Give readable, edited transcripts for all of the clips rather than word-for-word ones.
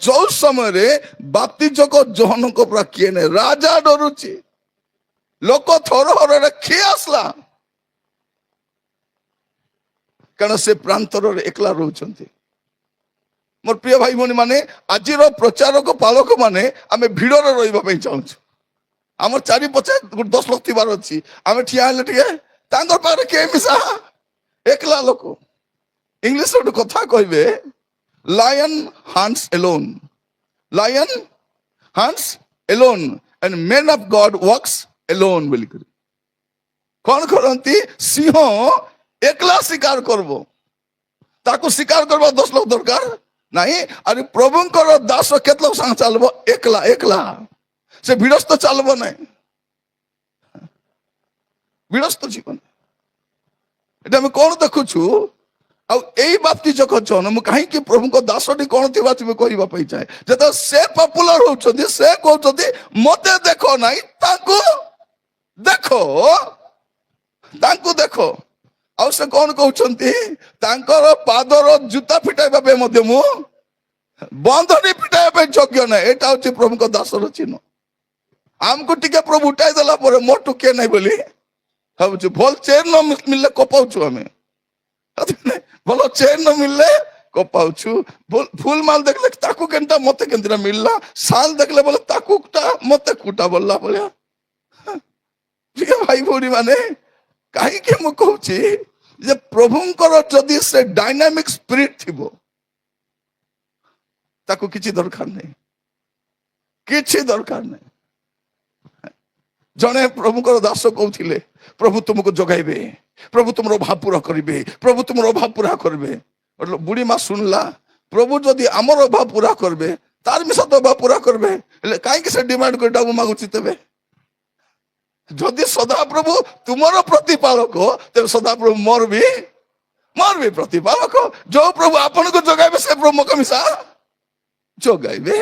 ଯୋଉ ସମୟରେ ବାପ୍ତିଜକ ଜହନଙ୍କ ପୁରା କିଏ ନାହିଁ, ରାଜା ଡରୁଛି, ଲୋକ ଥରହରରେ କିଏ ଆସିଲା, କାରଣ ସେ ପ୍ରାନ୍ତରରେ ଏକଲା ରହୁଛନ୍ତି। ମୋର ପ୍ରିୟ ଭାଇ ଭଉଣୀ ମାନେ, ଆଜିର ପ୍ରଚାରକ ପାଳକ ମାନେ ଆମେ ଭିଡରେ ରହିବା ପାଇଁ ଚାହୁଁଛୁ। ଆମର ଚାରି ପଛେ 10 ଲୋକ ଥିବାର ଅଛି, ଆମେ ଠିଆ ହେଲେ ଟିକେ ତାଙ୍କର ପାଖରେ କିଏ ମିଶା, ଏକଲା ଲୋକ। ଇଂଲିଶ ଗୋଟେ କଥା କହିବେ, lion hunts alone, lion hunts alone and men of God walks alone ବୋଲିକରି। କଣ କରନ୍ତି, ସିଂହ ଏକଲା ଶିକାର କରବ, ତାକୁ ଶିକାର କରିବା 10 ଲୋକ ଦରକାର ନାହିଁ। ଆରେ ପ୍ରଭୁଙ୍କର ଦାସ କେତେ ଲୋକ ସାଙ୍ଗେ ଚାଲବ, ଏକଲା ଏକଲା, ସେ ଭିଡସ୍ତ ଚାଲବ ନାହିଁ, ଭିଡସ୍ତ ଜୀବନ। এটা ଆମେ କଣ ଦେଖୁଛୁ? ଆଉ ଏଇ ବାପ୍ତିଜକ ଜହନ, ମୁଁ କାହିଁକି ପ୍ରଭୁଙ୍କ ଦାସଟି କଣ ଥିବା ତୁମେ କହିବା ପାଇଁ ଚାହେଁ, ଯେତେବେଳେ ସେ ପପୁଲାର ହଉଛନ୍ତି, ସେ କହୁଛନ୍ତି ମତେ ଦେଖ ନାହିଁ, ତାଙ୍କୁ ଦେଖ, ତାଙ୍କୁ ଦେଖ। ଆଉ ସେ କଣ କହୁଛନ୍ତି, ତାଙ୍କର ପାଦର ଜୁତା ଫିଟାଇବା ପାଇଁ ମଧ୍ୟ ମୁଁ ବନ୍ଧନୀ ଫିଟାଇବା ପାଇଁ ଯୋଗ୍ୟ ନାହିଁ। ଏଇଟା ହଉଛି ପ୍ରଭୁଙ୍କ ଦାସର ଚିହ୍ନ। ଆମକୁ ଟିକେ ପ୍ରଭୁ ଉଠାଇ ଦେଲା ପରେ ମୋଟୁ କିଏ ନାହିଁ ବୋଲି ଭାବୁଛୁ। ଭଲ ଚେନ୍ ନ ମିଳିଲେ କପାଉଛୁ ଆମେ, ଭଲ ଚେନ୍ ନ ମିଳିଲେ କପାଉଛୁ। ଫୁଲ ମାଲ ଦେଖିଲେ ତାକୁ କେନ୍ତା ମତେ କେନ୍ତା ମିଳିଲା, ସାଲ ଦେଖିଲେ ବୋଲେ ତାକୁ ମତେ କୁଟା ବୋଲଲା ଭଳିଆ। ପ୍ରିୟ ଭାଇ ଭଉଣୀ ମାନେ, କାହିଁକି ମୁଁ କହୁଛି ଯେ ପ୍ରଭୁଙ୍କର ଯଦି ସେ ଡାଇନାମିକ ସ୍ପିରିଟ ଥିବ, ତାକୁ କିଛି ଦରକାର ନାହିଁ, କିଛି ଦରକାର ନାହିଁ। ଜଣେ ପ୍ରଭୁଙ୍କର ଦାସ କହୁଥିଲେ, ପ୍ରଭୁ ତୁମକୁ ଜଗାଇବେ, ପ୍ରଭୁ ତୁମର ଅଭାବ ପୁରା କରିବେ, ପ୍ରଭୁ ତୁମର ଅଭାବ ପୁରା କରିବେ। ବୁଢୀ ମା ଶୁଣିଲା, ପ୍ରଭୁ ଯଦି ଆମର ଅଭାବ ପୁରା କରିବେ, ତାର ମିଶା ତ ଅଭାବ ପୁରା କରିବେ, ହେଲେ କାହିଁକି ସେ ଡିମାଣ୍ଡ କରି ଡାବୁ ମାଗୁଛି ତେବେ? ଯଦି ସଦାପ୍ରଭୁ ତୁମର ପ୍ରତିପାଳକ, ତେବେ ସଦାପ୍ରଭୁ ମୋର ବି ପ୍ରତିପାଳକ। ଯୋଉ ପ୍ରଭୁ ଆପଣଙ୍କୁ ଜଗାଇବେ, ସେ ପ୍ରଭୁ ମକା ମିଶା ଜଗାଇବେ।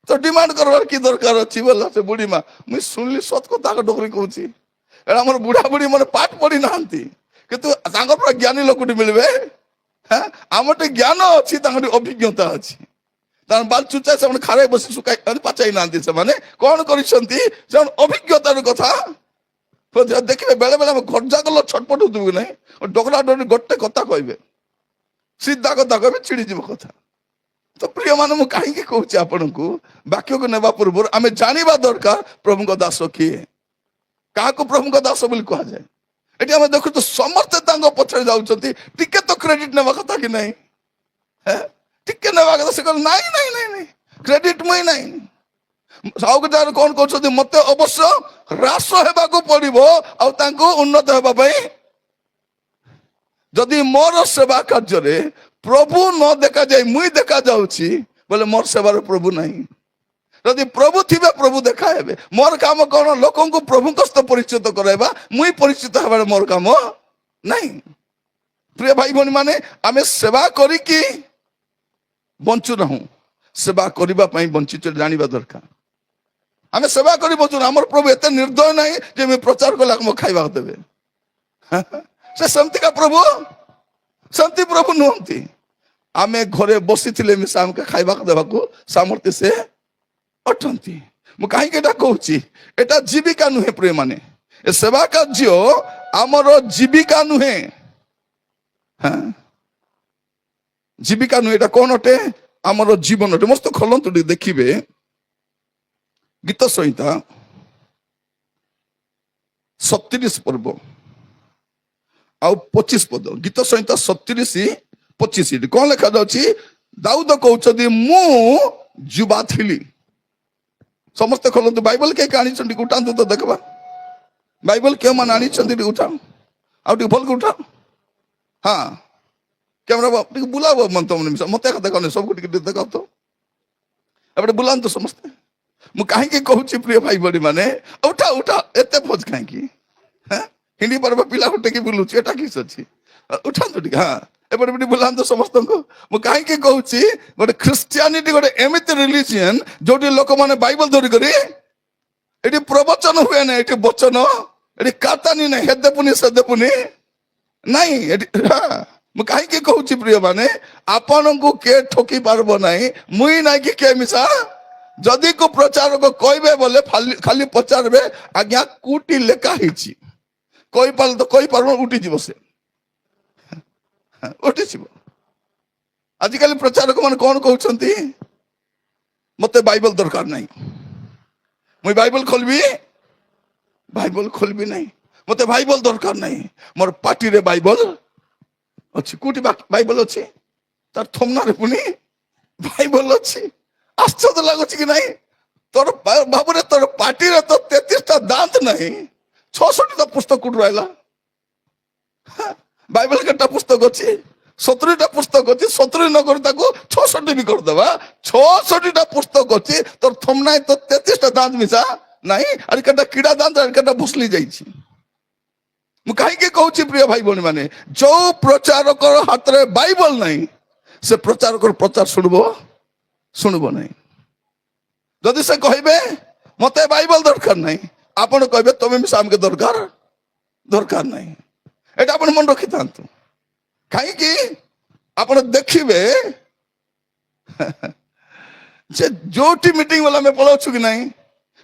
ତ ଡିମାଣ୍ଡ କରବାର କି ଦରକାର ଅଛି ବୋଲା ସେ ବୁଢୀ ମା। ମୁଇଁ ଶୁଣିଲି ସତ କଥା ଡୋକରି କହୁଛି, ଏଟା ଆମର ବୁଢା ବୁଢୀ ମାନେ ପାଠ ପଢି ନାହାନ୍ତି, କିନ୍ତୁ ତାଙ୍କର ପୁରା ଜ୍ଞାନୀ ଲୋକଟି ମିଳିବେ। ଆମର ଟିକେ ଜ୍ଞାନ ଅଛି, ତାଙ୍କର ଅଭିଜ୍ଞତା ଅଛି। ତାର ବାଲ ଚୁଚା ସେମାନେ ଖାରେ ବସି ଶୁକାଇ ପାଚାଇ ନାହାନ୍ତି। ସେମାନେ କଣ କରିଛନ୍ତି, ସେମାନେ ଅଭିଜ୍ଞତାର କଥା ଦେଖିବେ। ବେଳେ ବେଳେ ଆମେ ଘରଜା ଗଲ ଛଟପଟ ହଉଥିବୁ ନାହିଁ, ଡୋକରା ଡୋକରି ଗୋଟେ କଥା କହିବେ, ସିଧା କଥା କହିବେ, ଚିଡିଯିବ କଥା। ତ ପ୍ରିୟ ମାନେ, ମୁଁ କାହିଁକି କହୁଛି ଆପଣଙ୍କୁ, ବାକ୍ୟକୁ ନେବା ପୂର୍ବରୁ ଆମେ ଜାଣିବା ଦରକାର ପ୍ରଭୁଙ୍କ ଦାସ କିଏ, କାହାକୁ ପ୍ରଭୁଙ୍କ ଦାସ ବୋଲି କୁହାଯାଏ। ଏଠି ଆମେ ଦେଖୁଛୁ ସମସ୍ତେ ତାଙ୍କ ପଛରେ ଯାଉଛନ୍ତି, ଟିକେ ତ କ୍ରେଡିଟ ନେବା କଥା କି ନାହିଁ? ଟିକେ ନେବା କଥା। ସେ କହିଲେ ନାଇଁ ନାଇଁ ନାଇଁ ନାଇଁ, କ୍ରେଡିଟ ମୁଇଁ ନାହିଁ। ଆଉ ଗୋଟେ କଣ କହୁଛନ୍ତି, ମତେ ଅବଶ୍ୟ ହ୍ରାସ ହେବାକୁ ପଡିବ, ଆଉ ତାଙ୍କୁ ଉନ୍ନତ ହେବା ପାଇଁ। ଯଦି ମୋର ସେବା କାର୍ଯ୍ୟରେ ପ୍ରଭୁ ନ ଦେଖାଯାଏ, ମୁଇଁ ଦେଖାଯାଉଛି ବୋଲେ ମୋର ସେବାର ପ୍ରଭୁ ନାହିଁ। ଯଦି ପ୍ରଭୁ ଥିବେ, ପ୍ରଭୁ ଦେଖା ହେବେ। ମୋର କାମ କଣ, ଲୋକଙ୍କୁ ପ୍ରଭୁଙ୍କ ସହିତ ପରିଚିତ କରାଇବା, ମୁଇଁ ପରିଚିତ ହେବାର ମୋର କାମ ନାହିଁ। ପ୍ରିୟ ଭାଇ ଭଉଣୀ ମାନେ, ଆମେ ସେବା କରିକି ବଞ୍ଚୁ ନାହୁଁ, ସେବା କରିବା ପାଇଁ ବଞ୍ଚିଛୁ ଜାଣିବା ଦରକାର। ଆମେ ସେବା କରି ବଞ୍ଚୁ, ଆମର ପ୍ରଭୁ ଏତେ ନିର୍ଦ୍ଦୟ ନାହିଁ ଯେ ଆମେ ପ୍ରଚାର କଲେ ଆମକୁ ଖାଇବାକୁ ଦେବେ। ସେ ସେମିତିକା ପ୍ରଭୁ, ସେମିତି ପ୍ରଭୁ ନୁହନ୍ତି। ଆମେ ଘରେ ବସିଥିଲେ ମିଶା ଆମକୁ ଖାଇବାକୁ ଦେବାକୁ ସାମର୍ଥ୍ୟ ସେ ଅଟନ୍ତି। ମୁଁ କାହିଁକି ଏଟା କହୁଛି, ଏଟା ଜୀବିକା ନୁହେଁ ପ୍ରିୟ ମାନେ, ଏ ସେବା କାର୍ଯ୍ୟ ଆମର ଜୀବିକା ନୁହେଁ। ଜୀବିକା ନୁହେଁ, ଏଟା କଣ ଅଟେ, ଆମର ଜୀବନ ଅଟେ। ମସ୍ତ ଖୋଲନ୍ତୁ ଟିକେ ଦେଖିବେ, ଗୀତ ସଂହିତା 37 ପର୍ବ ଆଉ 25 ପଦ। ଗୀତ ସଂହିତା 37:25 କଣ ଲେଖା ଯାଉଛି? ଦାଉଦ କହୁଛନ୍ତି, ମୁଁ ଯୁବା ଥିଲି। ସମସ୍ତେ ଖୋଲନ୍ତୁ ବାଇବଲ। କିଏ ଆଣିଛନ୍ତି ଉଠାନ୍ତୁ ତ ଦେଖିବା, ବାଇବଲ କେଉଁମାନେ ଆଣିଛନ୍ତି ଟିକେ ଉଠାଅ, ଆଉ ଟିକେ ଭଲକୁ ଉଠାଅ। ହଁ, କ୍ୟାମେରା ଟିକେ ବୁଲାବ ମତେ ଏକା ଦେଖନି, ସବୁକୁ ଟିକେ ଟିକେ ଦେଖାଅ ତ, ଏପଟେ ବୁଲାନ୍ତୁ ସମସ୍ତେ। ମୁଁ କାହିଁକି କହୁଛି ପ୍ରିୟ ଭାଇ ଭଉଣୀ ମାନେ, ଉଠା ଉଠା, ଏତେ ଭୋଜ କାହିଁକି? ହିଣ୍ଡି ପର୍ବ ପିଲା ଟେକି ବୁଲୁଛି, ଏଟା କିଛି ଅଛି? ଉଠାନ୍ତୁ ଟିକେ। ହଁ, ଏପଟେ ବି ବୁଲାନ୍ତୁ ସମସ୍ତଙ୍କୁ। ମୁଁ କାହିଁକି କହୁଛି, ଗୋଟେ ଖ୍ରୀଷ୍ଟିଆନିଟି ଗୋଟେ ଏମିତି ରିଲିଜିଅନ ଯୋଉଠି ଲୋକମାନେ ବାଇବଲ ଧରିକରି, ଏଠି ପ୍ରବଚନ ହୁଏ ନା, ଏଠି ବଚନ, ଏଠି କାତାନି ନାହିଁ, ହେଦେପୁନି ସେଦେପୁନି ନାଇଁ ଏଠି। ମୁଁ କାହିଁକି କହୁଛି ପ୍ରିୟ ମାନେ, ଆପଣଙ୍କୁ କିଏ ଠକି ପାରିବ ନାହିଁ, ମୁଇଁ ନାଇଁ କି କିଏ ମିଶା। ଯଦି କୋ ପ୍ରଚାରକ କହିବେ ବୋଲେ ଖାଲି ପଚାରିବେ ଆଜ୍ଞା କୋଉଠି ଲେଖା ହେଇଛି, କହିପାରିଲେ ତ କହିପାରୁନ, ଉଠିଯିବ ସେ, ଉଠିଯିବ। ଆଜିକାଲି ପ୍ରଚାରକ ମାନେ କଣ କହୁଛନ୍ତି, ମତେ ବାଇବଲ ଦରକାର ନାହିଁ, ମୁଇଁ ବାଇବଲ ଖୋଲିବି ନାହିଁ, ମତେ ବାଇବଲ ଦରକାର ନାହିଁ, ମୋର ପାଟିରେ ବାଇବଲ ଅଛି। କୋଉଠି ବାଇବଲ ଅଛି? ତାର ଥମ୍ନାରେ ପୁଣି ବାଇବଲ ଅଛି। ଆଶ୍ଚର୍ଯ୍ୟ ଲାଗୁଛି କି ନାହିଁ? ତୋର ଭାବରେ ତୋର ପାଟିରେ ତ 33ଟା ଦାନ୍ତ ନାହିଁ, 66ଟା ପୁସ୍ତକ କୋଉଠୁ ରହିଲା? ବାଇବଲ କେତେଟା ପୁସ୍ତକ ଅଛି? 70ଟା ପୁସ୍ତକ ଅଛି। 70 ନକରି ତାକୁ 66 ବି କରିଦେବା। 66ଟା ପୁସ୍ତକ ଅଛି, ତୋର ଥମ୍ ନାହିଁ, ତ 33ଟା ଦାନ୍ତ ମିଶା ନାହିଁ। ଆରେ କେଟା କିଡ଼ା ଦାନ୍ତ, ଆରେ କେଟା ଭୁସଲି ଯାଇଛି। ମୁଁ କାହିଁକି କହୁଛି ପ୍ରିୟ ଭାଇ ଭଉଣୀ ମାନେ, ଯୋଉ ପ୍ରଚାରକର ହାତରେ ବାଇବଲ ନାହିଁ, ସେ ପ୍ରଚାରକର ପ୍ରଚାର ଶୁଣିବ ନାହିଁ। ଯଦି ସେ କହିବେ ମତେ ବାଇବଲ ଦରକାର ନାହିଁ, ଆପଣ କହିବେ ତମେ ମିଶା ଆମକେ ଦରକାର ନାହିଁ। এটা ଆପଣ ମନେ ରଖିଥାନ୍ତୁ। କାହିଁକି? ଆପଣ ଦେଖିବେ ଯେ ଯୋଉଠି ମିଟିଂ ବେলা ଆମେ ପଳାଉଛୁ କି ନାହିଁ,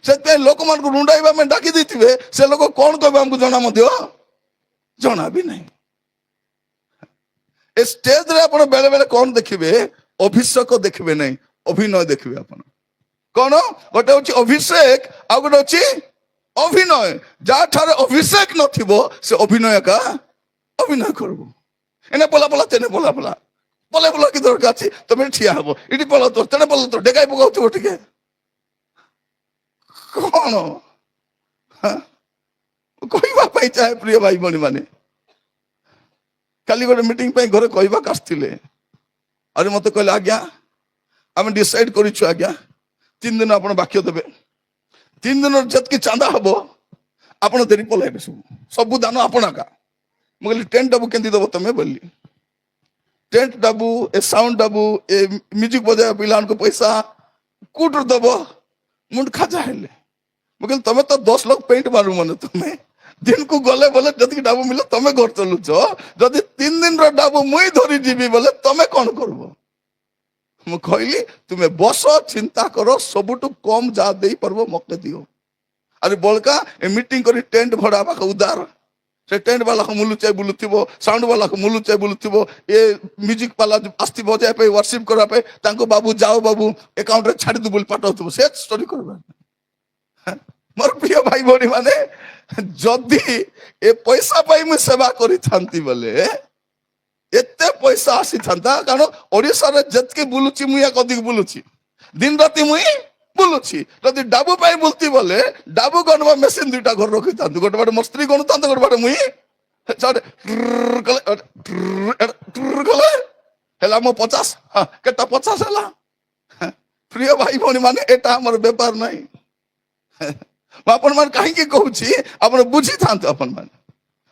ସେଥିପାଇଁ ଲୋକମାନଙ୍କୁ ରୁଣ୍ଡାଇବା ପାଇଁ ଡାକି ଦେଇଥିବେ, ସେ ଲୋକ କଣ କହିବେ ଆମକୁ ଜଣା ବି ନାହିଁ। ଏ ଷ୍ଟେଜରେ ଆପଣ ବେଳେ ବେଳେ କଣ ଦେଖିବେ, ଅଭିଷେକ ଦେଖିବେ ନାହିଁ, ଅଭିନୟ ଦେଖିବେ। ଆପଣ କଣ, ଗୋଟେ ହଉଛି ଅଭିଷେକ, ଆଉ ଗୋଟେ ଅଛି ଅଭିନୟ। ଯାହାଠାରେ ଅଭିଷେକ ନଥିବ ସେ ଅଭିନୟ କରିବ। ଏନେ ପଲା ତେନେ ପଲା କି ଦରକାର ଅଛି, ତମେ ଠିଆ ହବ, ଏଠି ପଲା ତ ତେଣେ ପଲା ତ ଡେଗାଇ ପକାଉଥିବ ଟିକେ କଣ କହିବା ପାଇଁ ଚାହେଁ ପ୍ରିୟ ଭାଇ ଭଉଣୀ ମାନେ। କାଲି ଗୋଟେ ମିଟିଂ ପାଇଁ ଘରେ କହିବାକୁ ଆସିଥିଲେ, ଆରେ ମତେ କହିଲେ ଆଜ୍ଞା ଆମେ ଡିସାଇଡ କରିଛୁ ଆଜ୍ଞା 3 ଦିନ ଆପଣ ବାକ୍ୟ ଦେବେ, 3 ଦିନର ଯେତିକି ଚାନ୍ଦା ହବ ଆପଣ ଦେରି ପଳାଇବେ, ସବୁ ଦାନ ଆପଣ ଆକା। ମୁଁ କହିଲି ଟେଣ୍ଟ ଡବୁ କେମିତି ଦବ ତମେ ବୋଲି, ଟେଣ୍ଟ ଡବୁ, ଏ ସାଉଣ୍ଡ ଡବୁ, ଏ ମ୍ୟୁଜିକ ବଜାଇବା ପିଲାମାନଙ୍କୁ ପଇସା କୋଉଠୁ ଦବ? ମୁଣ୍ଡ ଖାଜା ହେଲେ। ମୁଁ କହିଲି ତମେ ତ 10 ଲୋକ ପେଣ୍ଟ ମାରୁ ମାନେ, ତମେ ଦିନକୁ ଗଲେ ବୋଲେ ଯେତିକି ଡାବୁ ମିଳେ ତମେ ଘର ଚଲୁଛ, ଯଦି 3 ଦିନର ଡାବୁ ମୁଇଁ ଧରି ଯିବି ବୋଲେ ତମେ କଣ କରିବ? ମୁଁ କହିଲି ତୁମେ ବସ, ଚିନ୍ତା କର, ସବୁଠୁ କମ ଯାହା ଦେଇପାରିବ ମତେ ଦିଅ। ଆରେ ବଳକା ଏ ମିଟିଂ କରି ଟେଣ୍ଟ ଭଡା ପାଖ ଉଦାର, ସେ ଟେଣ୍ଟ ବାଲାକୁ ମୁଲୁଚାଇ ବୁଲୁଥିବ, ସାଉଣ୍ଡ ବାଲାକୁ ମୁଲୁଚାଇ ବୁଲୁଥିବ, ଏ ମ୍ୟୁଜିକ ବାଲା ଆସିଥିବ ବଜାଇବା ପାଇଁ, ୱାର୍ସିପ କରିବା ପାଇଁ, ତାଙ୍କୁ ବାବୁ ଯାଅ ବାବୁ ଏକାଉଣ୍ଟରେ ଛାଡ଼ିଦୁ ବୋଲି ପାଠଉଥିବ। ସେ ଷ୍ଟୋରି କରିବା। ମୋର ପ୍ରିୟ ଭାଇ ଭଉଣୀ ମାନେ, ଯଦି ଏ ପଇସା ପାଇଁ ମୁଁ ସେବା କରିଥାନ୍ତି ବୋଲେ ଏତେ ପଇସା ଆସିଥାନ୍ତା। କାରଣ ଓଡ଼ିଶାରେ ଯେତିକି ବୁଲୁଛି ମୁଇଁ ଅଧିକ ବୁଲୁଛି, ଦିନ ରାତି ମୁଇଁ ବୁଲୁଛି। ଯଦି ଡାବୁ ପାଇଁ ବୁଲତି ବୋଲେ ଡାବୁ ଗଣବା ମେସିନ 2ଟା ଘର ରଖିଥାନ୍ତୁ, ଗୋଟେ ବାଟେ ମୋ ସ୍ତ୍ରୀ ଗଣୁଥାନ୍ତୁ, ଗୋଟେ ବାଟେ ମୁଇଁ ହେଲା ମୋ 50, କେଟା 50 ହେଲା। ପ୍ରିୟ ଭାଇ ଭଉଣୀ ମାନେ, ଏଟା ଆମର ବେପାର ନାହିଁ। ମୁଁ ଆପଣ ମାନେ କାହିଁକି କହୁଛି, ଆପଣ ବୁଝିଥାନ୍ତୁ। ଆପଣ ମାନେ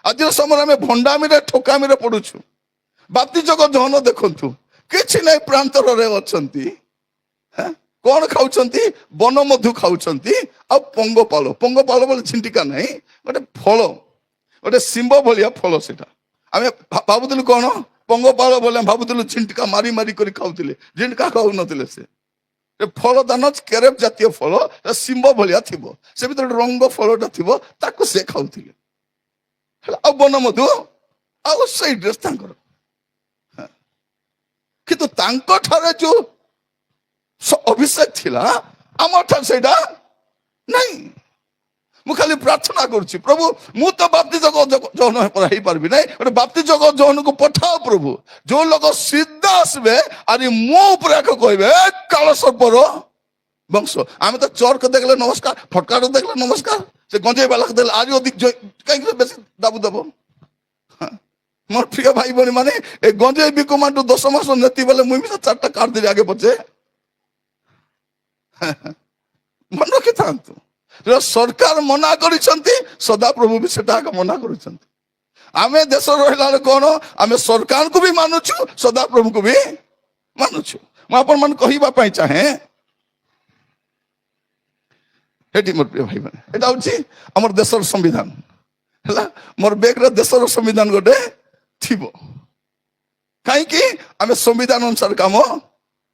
ଆଜିର ସମୟରେ ଆମେ ଭଣ୍ଡାମିରେ ଠକାମିରେ ପଡୁଛୁ। ବାପ୍ତିଜକ ଜହନ ଦେଖନ୍ତୁ, କିଛି ନାହିଁ, ପ୍ରାନ୍ତରରେ ଅଛନ୍ତି, କଣ ଖାଉଛନ୍ତି? ବନ ମଧୁ ଖାଉଛନ୍ତି ଆଉ ପଙ୍ଗପାଳ ବୋଲି ଛିଣ୍ଟିକା ନାହିଁ, ଗୋଟେ ଫଳ, ଗୋଟେ ଶିମ୍ବ ଭଳିଆ ଫଳ। ସେଟା ଆମେ ଭାବୁଥିଲୁ କଣ ପଙ୍ଗପାଳ ବୋଲି, ଭାବୁଥିଲୁ ଛିଣ୍ଟିକା ମାରି ମାରି କରି ଖାଉଥିଲେ, ଝିଣ୍ଟିକା ଖାଉନଥିଲେ। ସେ ଫଳ ଦାନ କେରେବ ଜାତୀୟ ଫଳ, ଶିମ୍ବ ଭଳିଆ ଥିବ, ସେ ଭିତରେ ରଙ୍ଗ ଫଳଟା ଥିବ, ତାକୁ ସେ ଖାଉଥିଲେ। ଆଉ ବନ ମଧୁ ଆଉ ସେଇ ଡ୍ରେସ୍ ତାଙ୍କର, କିନ୍ତୁ ତାଙ୍କ ଠାରେ ଯୋଉ ଅଭିଷେକ ଥିଲା, ଆମ ଠାରେ ସେଇଟା ନାହିଁ। ମୁଁ ଖାଲି ପ୍ରାର୍ଥନା କରୁଛି, ପ୍ରଭୁ ମୁଁ ତ ବାପ୍ତିଜକ ଜହନ ହେଇପାରିବି ନାହିଁ, ଗୋଟେ ବାପ୍ତିଜକ ଜହନକୁ ପଠାଅ ପ୍ରଭୁ। ଯୋଉ ଲୋକ ସିଧା ଆସିବେ, ଆରେ ମୋ ଉପରେ ଆଗ କହିବେ କାଳ ସର୍ପର ବଂଶ। ଆମେ ତ ଚୋରକୁ ଦେଖିଲେ ନମସ୍କାର, ଫଟକାକୁ ଦେଖିଲେ ନମସ୍କାର, ସେ ଗଞ୍ଜେଇ ବାଲାକୁ ଦେଖିଲେ ଆରି ଅଧିକ କାହିଁକି ବେଶୀ ଦାବୁ ଦେବ। ମୋର ପ୍ରିୟ ଭାଇ ଭଉଣୀ ମାନେ, ଏ ଗଞ୍ଜେଇ ବିକୁମାନଠୁ 10 ମାସ ନେତି ବେଲେ ମୁଇଁ ବି 4ଟା କାର୍ଡ ଦେବି ଆଗେ ପଛେ। ମନେ ରଖିଥାନ୍ତୁ, ସରକାର ମନା କରିଛନ୍ତି, ସଦାପ୍ରଭୁ ବି ସେଟା ଆଗ ମନା କରୁଛନ୍ତି। ଆମେ ଦେଶ ରହିଲା ବେଳେ କଣ, ଆମେ ସରକାରଙ୍କୁ ବି ମାନୁଛୁ, ସଦାପ୍ରଭୁଙ୍କୁ ବି ମାନୁଛୁ। ମୁଁ ଆପଣ ମାନେ କହିବା ପାଇଁ ଚାହେଁ, ଏଠି ମୋର ପ୍ରିୟ ଭାଇ ମାନେ, ଏଟା ହଉଛି ଆମର ଦେଶର ସମ୍ବିଧାନ ହେଲା। ମୋର ବେଗରେ ଦେଶର ସମ୍ବିଧାନ ଗୋଟେ ଥିବ। କାହିଁକି ଆମେ ସମ୍ବିଧାନ ଅନୁସାରେ କାମ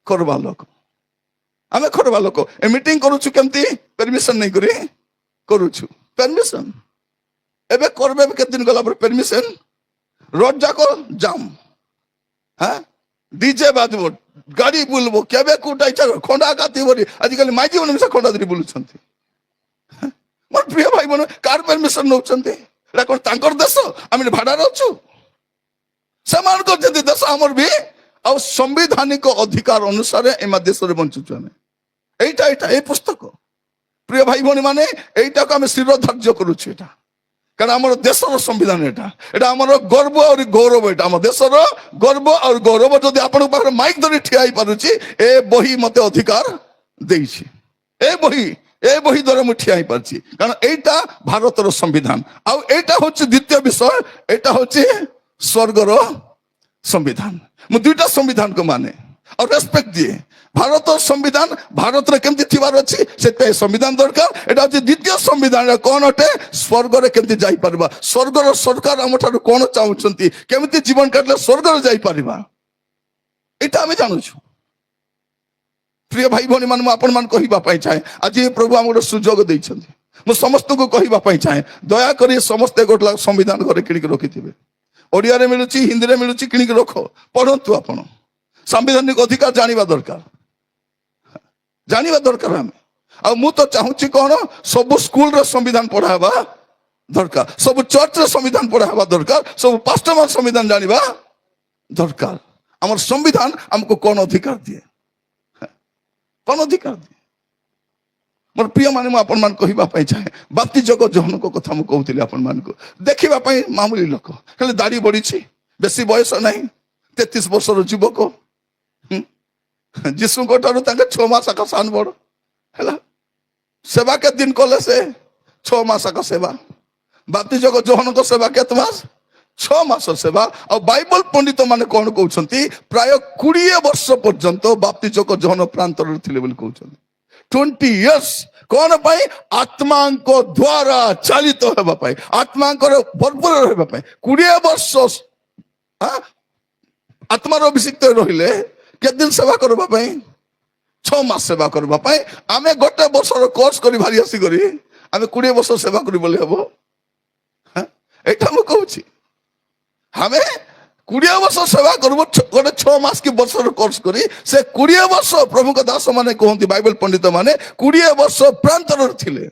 କରିବା ଲୋକ, ଆମେ କରିବା ଲୋକ। ଏ ମିଟିଂ କରୁଛୁ କେମିତି? ପରମିଶନ ନେଇକରି କରୁଛୁ। ପରମିଶନ ଏବେ করবে, କେତେ ଦିନ ଗଲା ପରେ ପରମିଶନ। ରୋଡ ଯାକ ଜାମ୍, হ্যাঁ ডিজে বাজব, গাড়ি বুলব, কেবে কোটা ইচ্ছা খଣ୍ଡା କାତିବ। ଆଜିକାଲି ମାଇକି ମାନେ ମିଶା ଖଣ୍ଡା ଧରି ବୁଲୁଛନ୍ତି। ମୋର ପ୍ରିୟ ଭାଇ ମାନେ କାହାର ପରମିଶନ ନଉଛନ୍ତି? ଏଟା କଣ ତାଙ୍କର ଦେଶ? ଆମେ ଭାଡାରେ ଅଛୁ? ସେମାନଙ୍କର ଯଦି ଦେଶ ଆମର ବି, ଆଉ ସମ୍ବିଧାନିକ ଅଧିକାର ଅନୁସାରେ ଏମା ଦେଶରେ ବଞ୍ଚୁଛୁ ଆମେ। ଏଇଟା ଏଇ ପୁସ୍ତକ, ପ୍ରିୟ ଭାଇ ଭଉଣୀ ମାନେ, এইটাକୁ ଆମେ ଶିର ଧାର୍ଯ୍ୟ କରୁଛୁ। ଏଟା କାରଣ ଆମର ଦେଶର ସମ୍ବିଧାନ, এটা ଆମର ଗର୍ବ ଆଉ ଗୌରବ। ଏଟା ଆମ ଦେଶର ଗର୍ବ ଆଉ ଗୌରବ। ଯଦି ଆପଣଙ୍କ ପାଖରେ ମାଇକ୍ ଧରି ଠିଆ ହେଇପାରୁଛି, ଏ ବହି ମତେ ଅଧିକାର ଦେଇଛି। ଏ ବହି ଦ୍ୱାରା ମୁଁ ଠିଆ ହେଇପାରୁଛି, କାରଣ ଏଇଟା ଭାରତର ସମ୍ବିଧାନ। ଆଉ ଏଇଟା ହଉଛି ଦ୍ୱିତୀୟ ବିଷୟ, ଏଇଟା ହଉଛି ସ୍ୱର୍ଗର ସମ୍ବିଧାନ। ମୁଁ ଦୁଇଟା ସମ୍ବିଧାନକୁ ମାନେ ଆଉ ରେସପେକ୍ଟ ଦିଏ। ଭାରତର ସମ୍ବିଧାନ ଭାରତରେ କେମିତି ଥିବାର ଅଛି, ସେଥିପାଇଁ ସମ୍ବିଧାନ ଦରକାର। এটা হচ্ছে দ্বিতীয় ସମ୍ବିଧାନ। କଣ ଅଟେ? ସ୍ୱର୍ଗରେ କେମିତି ଯାଇପାରିବା, ସ୍ୱର୍ଗର ସରକାର ଆମ ଠାରୁ କଣ ଚାହୁଁଛନ୍ତି, କେମିତି ଜୀବନ କାଟିଲେ ସ୍ୱର୍ଗରେ ଯାଇପାରିବା, ଏଇଟା ଆମେ ଜାଣୁଛୁ। ପ୍ରିୟ ଭାଇ ଭଉଣୀ ମାନେ, ମୁଁ ଆପଣମାନଙ୍କୁ କହିବା ପାଇଁ ଚାହେଁ, ଆଜି ପ୍ରଭୁ ଆମକୁ ଗୋଟେ ସୁଯୋଗ ଦେଇଛନ୍ତି। ମୁଁ ସମସ୍ତଙ୍କୁ କହିବା ପାଇଁ ଚାହେଁ, ଦୟାକରି ସମସ୍ତେ ଗୋଟେ ସମ୍ବିଧାନ ଘରେ କିଣିକି ରଖିଥିବେ। ଓଡ଼ିଆରେ ମିଳୁଛି, ହିନ୍ଦୀରେ ମିଳୁଛି, କିଣିକି ରଖ, ପଢନ୍ତୁ। ଆପଣ ସାମ୍ବିଧାନିକ ଅଧିକାର ଜାଣିବା ଦରକାର, ଜାଣିବା ଦରକାର ଆମେ। ଆଉ ମୁଁ ତ ଚାହୁଁଛି କଣ, ସବୁ ସ୍କୁଲରେ ସମ୍ବିଧାନ ପଢା ହେବା ଦରକାର, ସବୁ ଚର୍ଚ୍ଚରେ ସମ୍ବିଧାନ ପଢା ହେବା ଦରକାର, ସବୁ ପାଷ୍ଟରମାନେ ସମ୍ବିଧାନ ଜାଣିବା ଦରକାର। ଆମର ସମ୍ବିଧାନ ଆମକୁ କଣ ଅଧିକାର ଦିଏ, କଣ ଅଧିକାର ଦିଏ? ମୋର ପ୍ରିୟ ମାନେ, ମୁଁ ଆପଣମାନଙ୍କୁ କହିବା ପାଇଁ ଚାହେଁ, ବାପ୍ତିଜକ ଯୋହନଙ୍କ କଥା ମୁଁ କହୁଥିଲି ଆପଣମାନଙ୍କୁ। ଦେଖିବା ପାଇଁ ମାମୁଲି ଲୋକ, ଖାଲି ଦାଢି ବଢିଛି, ବେଶୀ ବୟସ ନାହିଁ, 33 ବର୍ଷର ଯୁବକ। ଯୀଶୁଙ୍କ ଠାରୁ ତାଙ୍କେ 6 ମାସ ଆଗ ସାନ ବଡ ହେଲା। ସେବା କେତେ ଦିନ କଲେ? ସେ 6 ମାସ ଆଗ ସେବା। ବାପ୍ତିଜକ ଯୋହନଙ୍କ ସେବା କେତେ ମାସ? 6 ମାସ ସେବା। ଆଉ ବାଇବଲ ପଣ୍ଡିତ ମାନେ କଣ କହୁଛନ୍ତି? ପ୍ରାୟ 20 ବର୍ଷ ପର୍ଯ୍ୟନ୍ତ ବାପ୍ତିଜକ ଯୋହନ ପ୍ରାନ୍ତରରେ ଥିଲେ ବୋଲି କହୁଛନ୍ତି। 20 years। କଣ ପାଇଁ? ଆତ୍ମାଙ୍କ ଦ୍ୱାରା ଚାଳିତ ହେବା ପାଇଁ, ଆତ୍ମାଙ୍କର ଭରପୁର ରହିବା ପାଇଁ। 20 ବର୍ଷ ଆତ୍ମାର ଅଭିଷିକ୍ତ ରହିଲେ କେତେ ଦିନ ସେବା କରିବା ପାଇଁ? 6 ମାସ ସେବା କରିବା ପାଇଁ। ଆମେ ଗୋଟେ ବର୍ଷର କୋର୍ସ କରି ଭାରି ଆସିକରି ଆମେ 20 ବର୍ଷ ସେବା କରି ବୋଲି ହବ? ଏଇଟା ମୁଁ କହୁଛି, ଆମେ 20 ବର୍ଷ ସେବା କରିବୁ ଗୋଟେ 6 ମାସ କି ବର୍ଷର କୋର୍ସ କରି। ସେ 20 ବର୍ଷ ପ୍ରଭୁଙ୍କ ଦାସ ମାନେ କୁହନ୍ତି, ବାଇବଲ ପଣ୍ଡିତ ମାନେ 20 ବର୍ଷ ପ୍ରାନ୍ତରରେ ଥିଲେ।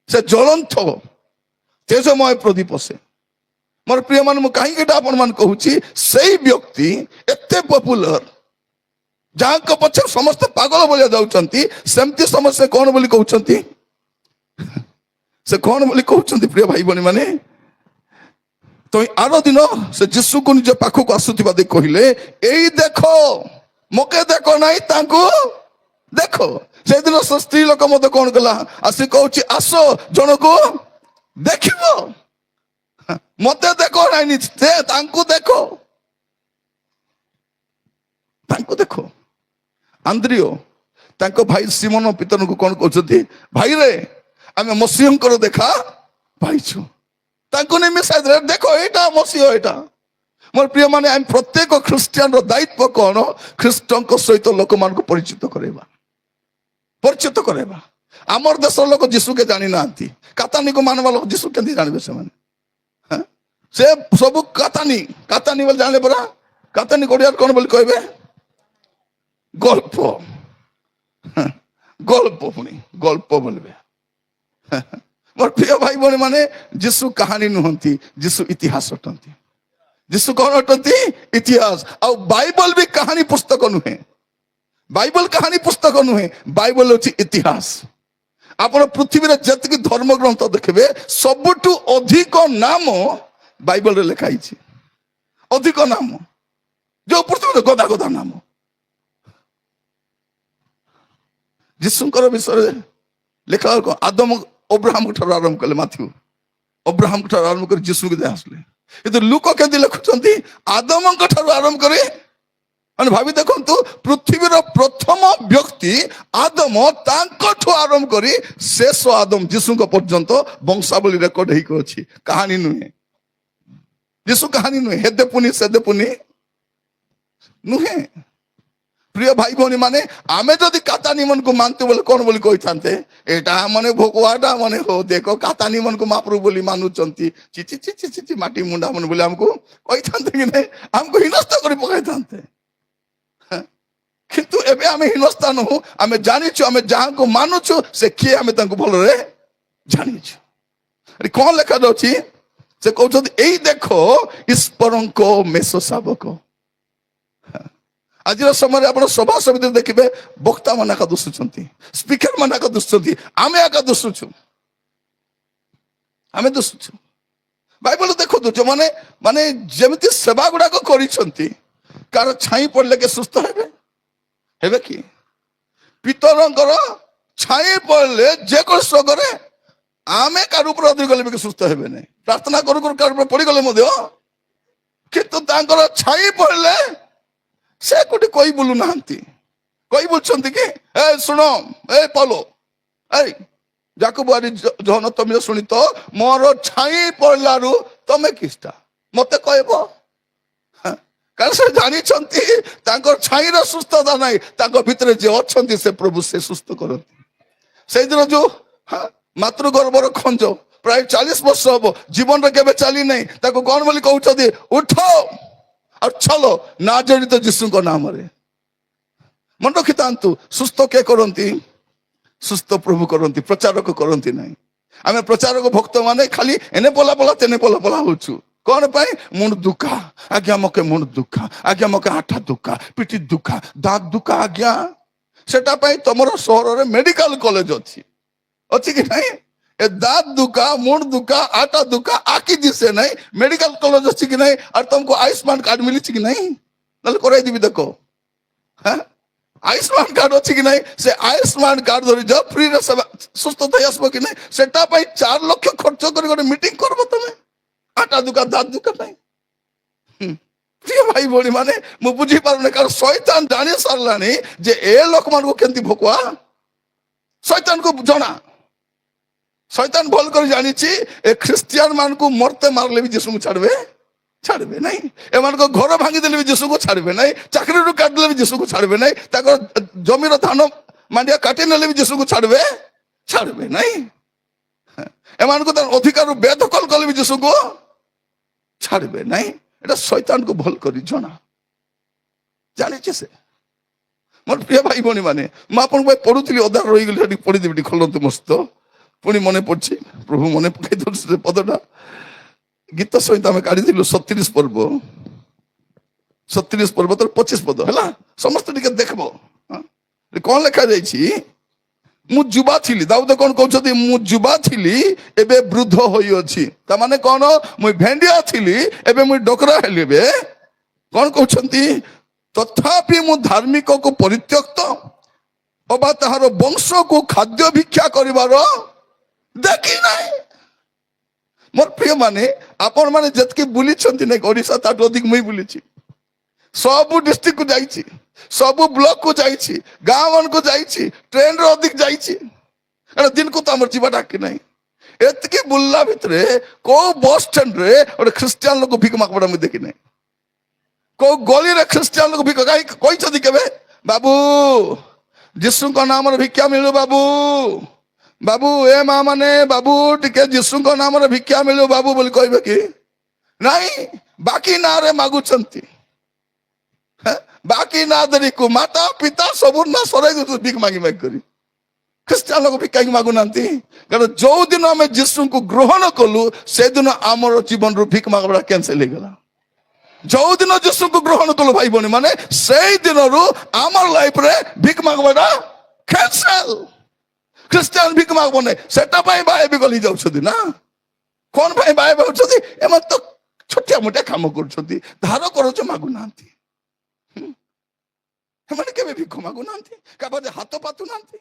ସେ ଜ୍ୱଳନ୍ତ ତେଜମୟ ପ୍ରଦୀପ ସେ। ମୋର ପ୍ରିୟ ମାନେ, ମୁଁ କାହିଁକି ଏଟା ଆପଣ ମାନଙ୍କୁ କହୁଛି, ସେଇ ବ୍ୟକ୍ତି ଏତେ ପପୁଲାର, ଯାହାଙ୍କ ପଛରେ ସମସ୍ତେ ପାଗଳ ଭଳିଆ ଯାଉଛନ୍ତି, ସେମିତି ସମସ୍ତେ କଣ ବୋଲି କହୁଛନ୍ତି? ସେ କଣ ବୋଲି କହୁଛନ୍ତି ପ୍ରିୟ ଭାଇ ଭଉଣୀ ମାନେ? ତ ଆର ଦିନ ସେ ଯୀଶୁକୁ ନିଜ ପାଖକୁ ଆସୁଥିବା ଦେଖି କହିଲେ, ଏଇ ଦେଖ, ମକେ ଦେଖ ନାହିଁ, ତାଙ୍କୁ ଦେଖ। ସେଦିନ ସେ ସ୍ତ୍ରୀ ଲୋକ ମତେ କଣ କଲା, ଆସି କହୁଛି, ଆସ ଜଣକୁ ଦେଖିବ, ମତେ ଦେଖ ନାହିଁ, ତାଙ୍କୁ ଦେଖ, ତାଙ୍କୁ ଦେଖ। ଆନ୍ଦ୍ରିଓ ତାଙ୍କ ଭାଇ ସିମୋନ ପିତରଙ୍କୁ କଣ କହୁଛନ୍ତି? ଭାଇରେ, ଆମେ ମସିହଙ୍କର ଦେଖା ପାଇଛୁ। ତାଙ୍କୁ ନେଇ ମିଶାଇ ଦେଲେ, ଦେଖ ଏଇଟା ମସିହ। ଏଇଟା ମୋର ପ୍ରିୟ ମାନେ, ଆମେ ପ୍ରତ୍ୟେକ ଖ୍ରୀଷ୍ଟିଆନର ଦାୟିତ୍ୱ କଣ? ଖ୍ରୀଷ୍ଟଙ୍କ ସହିତ ଲୋକମାନଙ୍କୁ ପରିଚିତ କରାଇବା, ପରିଚିତ କରାଇବା। ଆମର ଦେଶର ଲୋକ ଯୀଶୁକେ ଜାଣି ନାହାନ୍ତି। କାତାନିକୁ ମାନବା ଲୋକ ଯୀଶୁ କେମିତି ଜାଣିବେ ସେମାନେ? ସେ ସବୁ କାତାନି ବୋଲି ଜାଣିଲେ ପରା। କାତାନି ଓଡ଼ିଆରେ କଣ ବୋଲି କହିବେ? ଗଳ୍ପ, ଗଳ୍ପ, ପୁଣି ଗଳ୍ପ ବୋଲିବେ। ମୋର ପ୍ରିୟ ଭାଇ ଭଉଣୀ ମାନେ, ଯୀଶୁ କାହାଣୀ ନୁହନ୍ତି, ଯୀଶୁ ଇତିହାସ ଅଟନ୍ତି। ଯୀଶୁ କଣ ଅଟନ୍ତି? ଇତିହାସ। ଆଉ ବାଇବଲ ବି କାହାଣୀ ପୁସ୍ତକ ନୁହେଁ, ବାଇବଲ କାହାଣୀ ପୁସ୍ତକ ନୁହେଁ, ବାଇବଲ ହଉଛି ଇତିହାସ। ଆପଣ ପୃଥିବୀରେ ଯେତିକି ଧର୍ମ ଗ୍ରନ୍ଥ ଦେଖିବେ, ସବୁଠୁ ଅଧିକ ନାମ ବାଇବଲରେ ଲେଖା ହେଇଛି। ଅଧିକ ନାମ, ଯୋଉ ପୃଥିବୀରେ ଗଦା ଗଦା ନାମ। ଯୀଶୁଙ୍କର ବିଷୟରେ ଲେଖା ଆଦମ ଅବ୍ରାହମଙ୍କ ଠାରୁ ଆରମ୍ଭ କଲେ, ମାଥ୍ୟୁ ଅବ୍ରାହମଙ୍କ ଠାରୁ ଆରମ୍ଭ କରି ଯୀଶୁକୁ ଯାଇ ଆସିଲେ। କିନ୍ତୁ ଲୋକ କେମିତି ଲେଖୁଛନ୍ତି? ଆଦମଙ୍କ ଠାରୁ ଆରମ୍ଭ କରି, ମାନେ ଭାବି ଦେଖନ୍ତୁ, ପୃଥିବୀର ପ୍ରଥମ ବ୍ୟକ୍ତି ଆଦମ, ତାଙ୍କଠୁ ଆରମ୍ଭ କରି ଶେଷ ଆଦମ ଯୀଶୁଙ୍କ ପର୍ଯ୍ୟନ୍ତ ବଂଶାବଳୀ ରେକର୍ଡ ହେଇକି ଅଛି। କାହାଣୀ ନୁହେଁ, ଯୀଶୁ କାହାଣୀ ନୁହେଁ। ହେଦେ ପୁନି ସେଦେ ପୁନି नुहे प्रिय भाई भौणी माने आमे जदि कातानी मन को मानते बोले कौन बोली कही थांते एटा माने भोकवाटा माने हो देखो कातानी मन को महाप्रभु बोली मानुचंती चिची चिची चिची माटी मुंडा मन बोले हमको कही थांते कि नहीं हमको हिनस्ता करी पकाई थांते किंतु एबे आमे हिनस्ता नु आमे जानिछु आमे जहां को मानुछु से किए आमे तांको भलो रे जानिछु अरे कौन लेखा दउछि से कहउछथि एई देखो ईश्वरंको मेसो शावक आज समय आप सभा समिति देखिए बक्ता मान एका दुषुंट स्पीकर मान एका दुषुंट आम एका दुषुचु आम दुषुचु बाइबल देखो जो माने माने जमिति सेवा गुड़ाक कार छाई पड़े के सुस्थ हेबे कि पितरंकर छाई पड़े जेकोसी रोग आमे कार ऊपर अधिक गले सुस्थ हेबे नहीं प्रार्थना करू कार ऊपर पड़ी गले किंतु तांकर छाई पड़े से कोटी कोई बोलू ना कोई बोलछंती कि ए सुनो ए पालो ए जाको बुआरी जहन तुम शुणी तो मोर छाई पड़लारू तमे किस्ता मते कहबो कारण से जानी छंती तांकर छाई रे सुस्थता नाही तांको भितरे जे अछंती से प्रभु से सुस्थ करंती से दिन जो मातृ गर्भर खंज प्राय 40 वर्ष हम जीवन रे केबे चली नहीं ताको कोन बोली कहउछथि उठो और चलो ना जड़ित जीशु को नाम रे मन रखी था सुस्थ के करती सुस्थ प्रभु करती प्रचारक करती नहीं आम प्रचारक भक्त माने खाली एने पला पला तेने पला पला होचु कौन पाई मुंड दुखा आज्ञा मके मुंड दुखा आज्ञा मके आठा दुखा पिटी दुखा दाग दुखा आज्ञा सेटा पाई तमरो सहर रे मेडिकल कॉलेज अछि अछि कि नहीं ए दांत दुखा मुंड दुखा आटा दुखा आकी दिसे नहीं मेडिकल कॉलेज अच्छी कि नहीं और तुमको आयुष्मान कार्ड मिली कि नहीं नल कराई दिबी देखो हाँ आयुष्मान कार्ड अच्छी कि नहीं से आयुष्मान कार्ड धरी जाओ फ्री रे सुस्थ थई आसबो कि नहीं सेटा पई 4 लाख खर्च करी गोटे मीटिंग करबो तमे आटा दुखा दांत दुखा नहीं प्रिय भाई भौणी माने मु बुझी पारुने कारण शैतान जानि सरलानी जे ए लोक मान को केंती भोकवा शैतान को जणा शैतान भल कर जानी ए ख्रिस्टियन मान को मरते मारले भी जीसु को छाड़बे नहीं एमान को घर भांगी देले भी जीसु को छाड़बे नहीं चाकरी रु काट देले भी जीसु को छाड़बे नहीं ताकर जमीर धान मांडिया काटी नेले भी जीसु को छाड़बे नहीं एमान को अधिकार बेदखल कले भी जीसु को छाड़बे नहीं एटा शैतान को भल करी जना जानी से मोर प्रिय भाई भौणी माने म आपन भाई पढुतली अधा रही गली पढ़ी देबी खोलंतु मस्त पुणी मन पड़े प्रभु मन पकई पदटा गीत सहित आम काढ़ी 37 पर्व 37 पर्व तो 25 पद है समस्त टे देखब कौन लिखा जाइए मु जुबा थी दाऊद कौन कहते मु जुबा थी एबे वृद्ध होइछि तामाने कौन मुई भेंडिया थी एबे मुई डोकरा हेली बे कौन कहते तथापि मु धार्मिक को परित्यक्त अबा ताहार वंश को खाद्य भिक्षा करिवार देखी नहीं मोर प्रिय माने आपण माने जतके बुली छंती नै ओडिसा ताटो अधिक मुई बुली छी सब डिस्ट्रिक्ट को जाई छी सब ब्लॉक को जाई छी गांव वन को जाई छी ट्रेन रो अधिक जाई छी अरे दिन को तो हमर जीवा डाकी नहीं एतके बुल्ला भितरे को बस स्टैंड रे और क्रिश्चियन लोग भिक माक बड़ा मुई देखी नहीं को गली रे क्रिश्चियन लोग भिक गाई कोई छदी केबे बाबू जीसु को नाम रे भिक्षा मिलु बाबू बाबू ए माँ माने बाबू टिके जीसु को नाम रे भिक्षा मिलु बाबू बोली कहबे कि नहीं बाकी ना रे मागु छंती बाकी ना दरी को माता पिता सबुर ना सरे भिक मागी मागी करी क्रिश्चियन लोग भिक्षा मागु नांती कारण जो दिन आम जीसु को ग्रहण कलु से दिन आमर जीवन रु भिक मागबा कैंसिल हो गला जो दिन जीसु को ग्रहण कलु भाई बनी माने से दिन रु आमर लाइफ रे भिक मागबा कैंसिल क्रिश्चियन भिक मागबो नै सेटा पाई बाय भी गली जाउ छथि ना कोन भाई बाय बाउ छथि एम तो छोटिया मोटिया काम कर छथि धार करो छ मागु नांती हमने केबे भिक मागु नांती का बाजे हाथ पातु नांती